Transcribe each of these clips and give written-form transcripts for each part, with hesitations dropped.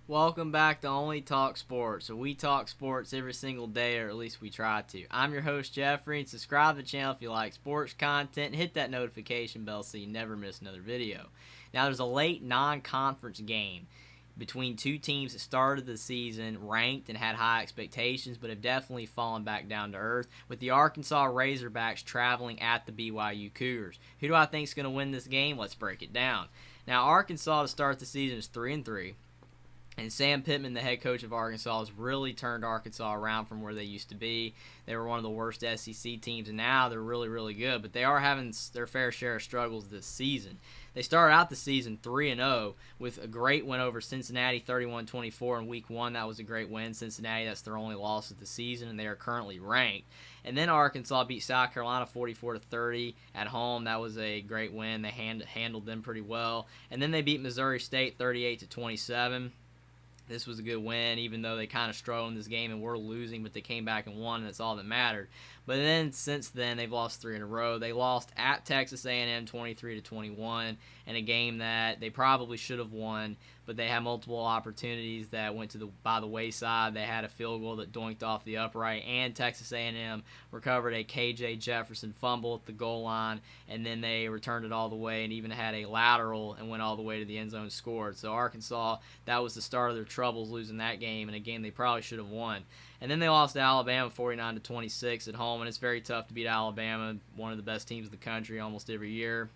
Welcome back to Only Talk Sports. So we talk sports every single day, or at least we try to. I'm your host, Jeffrey, and subscribe to the channel if you like sports content, and hit that notification bell so you never miss another video. Now, there's a late non-conference game between two teams that started the season ranked and had high expectations, but have definitely fallen back down to earth, with the Arkansas Razorbacks traveling at the BYU Cougars. Who do I think is going to win this game? Let's break it down. Now, Arkansas to start the season is 3-3. And Sam Pittman, the head coach of Arkansas, has really turned Arkansas around from where they used to be. They were one of the worst SEC teams, and now they're really, really good. But they are having their fair share of struggles this season. They started out the season 3-0 with a great win over Cincinnati, 31-24 in Week 1. That was a great win. Cincinnati, that's their only loss of the season, and they are currently ranked. And then Arkansas beat South Carolina 44-30 at home. That was a great win. They handled them pretty well. And then they beat Missouri State 38-27. This was a good win, even though they kind of struggled in this game and were losing, but they came back and won, and that's all that mattered. But then, since then, they've lost 3 in a row. They lost at Texas A&M 23-21 in a game that they probably should have won, but they had multiple opportunities that went by the wayside. They had a field goal that doinked off the upright, and Texas A&M recovered a KJ Jefferson fumble at the goal line, and then they returned it all the way and even had a lateral and went all the way to the end zone and scored. So Arkansas, that was the start of their troubles, losing that game, in a game they probably should have won. And then they lost to Alabama 49-26 at home, and it's very tough to beat Alabama, one of the best teams in the country almost every year.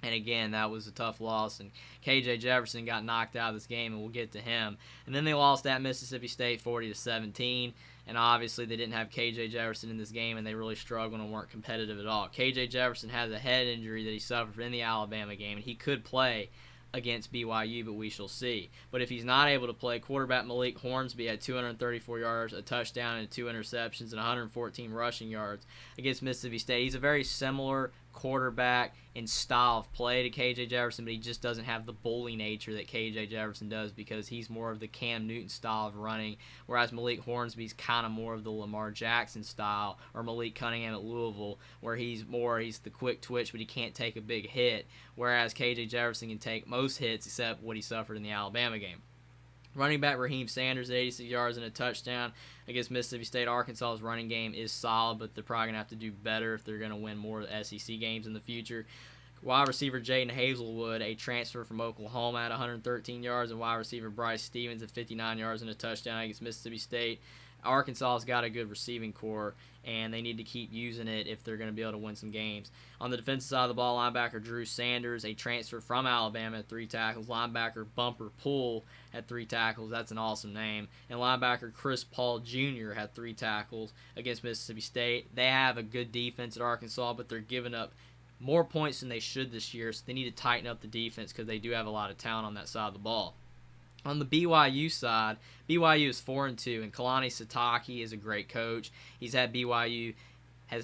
And again, that was a tough loss, and KJ Jefferson got knocked out of this game, and we'll get to him. And then they lost at Mississippi State 40-17, and obviously they didn't have KJ Jefferson in this game, and they really struggled and weren't competitive at all. KJ Jefferson has a head injury that he suffered in the Alabama game, and he could play against BYU, but we shall see. But if he's not able to play, quarterback Malik Hornsby had 234 yards, a touchdown, and 2 interceptions, and 114 rushing yards against Mississippi State. He's a very similar quarterback in style of play to KJ Jefferson, but he just doesn't have the bully nature that KJ Jefferson does, because he's more of the Cam Newton style of running, whereas Malik Hornsby's kind of more of the Lamar Jackson style, or Malik Cunningham at Louisville, where he's the quick twitch, but he can't take a big hit, whereas KJ Jefferson can take most hits except what he suffered in the Alabama game. Running back Raheem Sanders at 86 yards and a touchdown against Mississippi State. Arkansas's running game is solid, but they're probably going to have to do better if they're going to win more SEC games in the future. Wide receiver Jaden Hazelwood, a transfer from Oklahoma, at 113 yards, and wide receiver Bryce Stevens at 59 yards and a touchdown against Mississippi State. Arkansas's got a good receiving core, and they need to keep using it if they're going to be able to win some games. On the defensive side of the ball, linebacker Drew Sanders, a transfer from Alabama, at 3 tackles. Linebacker Bumper Poole had 3 tackles. That's an awesome name. And linebacker Chris Paul Jr. had 3 tackles against Mississippi State. They have a good defense at Arkansas, but they're giving up more points than they should this year, so they need to tighten up the defense because they do have a lot of talent on that side of the ball. On the BYU side, BYU is 4-2, and Kalani Sitake is a great coach. Has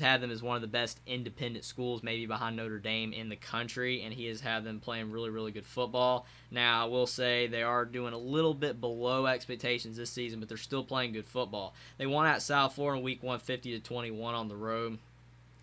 had them as one of the best independent schools, maybe behind Notre Dame, in the country, and he has had them playing really, really good football. Now, I will say they are doing a little bit below expectations this season, but they're still playing good football. They won at South Florida in Week 1, 50-21 on the road.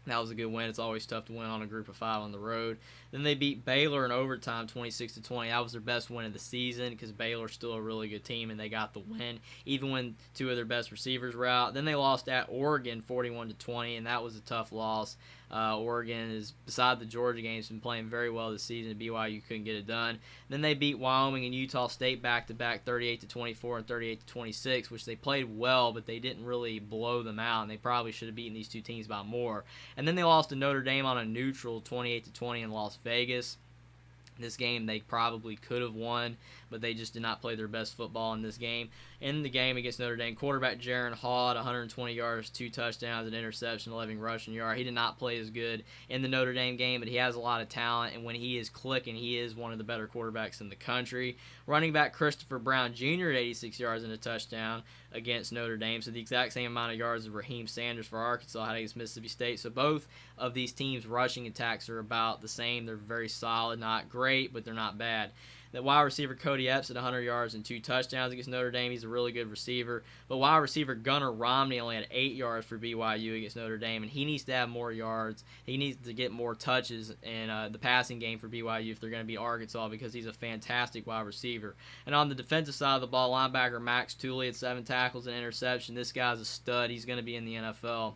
That was a good win. It's always tough to win on a group of 5 on the road. Then they beat Baylor in overtime 26-20. That was their best win of the season, because Baylor's still a really good team, and they got the win even when 2 of their best receivers were out. Then they lost at Oregon 41-20, and that was a tough loss. Oregon is, beside the Georgia game, has been playing very well this season. BYU couldn't get it done. Then they beat Wyoming and Utah State back-to-back 38-24 and 38-26, which they played well, but they didn't really blow them out, and they probably should have beaten these 2 teams by more. And then they lost to Notre Dame on a neutral 28-20 in Las Vegas. This game they probably could have won, but they just did not play their best football in this game. In the game against Notre Dame, quarterback Jaron Hall, 120 yards, 2 touchdowns, an interception, 11 rushing yards. He did not play as good in the Notre Dame game, but he has a lot of talent, and when he is clicking, he is one of the better quarterbacks in the country. Running back Christopher Brown Jr. at 86 yards and a touchdown against Notre Dame, so the exact same amount of yards as Raheem Sanders for Arkansas had against Mississippi State. So both of these teams' rushing attacks are about the same. They're very solid, not great, but they're not bad. That wide receiver Cody Epps at 100 yards and 2 touchdowns against Notre Dame. He's a really good receiver. But wide receiver Gunnar Romney only had 8 yards for BYU against Notre Dame, and he needs to have more yards. He needs to get more touches in the passing game for BYU if they're going to beat Arkansas, because he's a fantastic wide receiver. And on the defensive side of the ball, linebacker Max Tooley had 7 tackles and interception. This guy's a stud. He's going to be in the NFL.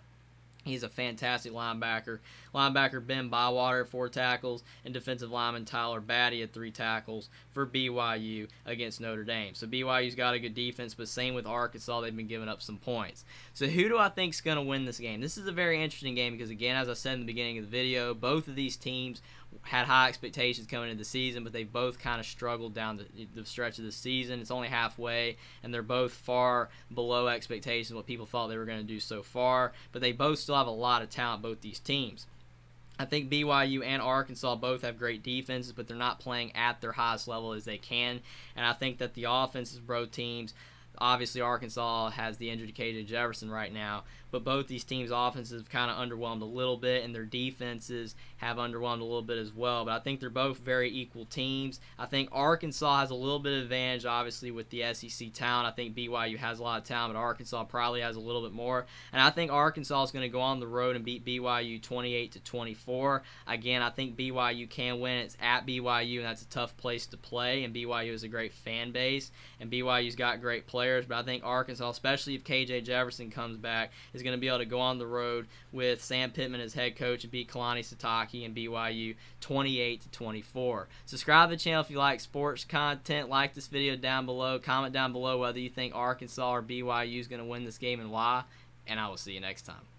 He's a fantastic linebacker. Linebacker Ben Bywater, 4 tackles, and defensive lineman Tyler Batty had 3 tackles for BYU against Notre Dame. So BYU's got a good defense, but same with Arkansas. They've been giving up some points. So who do I think is going to win this game? This is a very interesting game because, again, as I said in the beginning of the video, both of these teams had high expectations coming into the season, but they both kind of struggled down the stretch of the season. It's only halfway, and they're both far below expectations, what people thought they were going to do so far, but they both still have a lot of talent, both these teams. I think BYU and Arkansas both have great defenses, but they're not playing at their highest level as they can, and I think that the offenses of both teams, obviously Arkansas has the injured KJ Jefferson right now, but both these teams' offenses have kind of underwhelmed a little bit, and their defenses have underwhelmed a little bit as well. But I think they're both very equal teams. I think Arkansas has a little bit of advantage, obviously, with the SEC talent. I think BYU has a lot of talent, but Arkansas probably has a little bit more. And I think Arkansas is going to go on the road and beat BYU 28-24. Again, I think BYU can win. It's at BYU, and that's a tough place to play. And BYU is a great fan base, and BYU's got great players. But I think Arkansas, especially if KJ Jefferson comes back, is going to be able to go on the road with Sam Pittman as head coach and beat Kalani Sitake and BYU 28-24. Subscribe to the channel if you like sports content. Like this video down below. Comment down below whether you think Arkansas or BYU is going to win this game and why. And I will see you next time.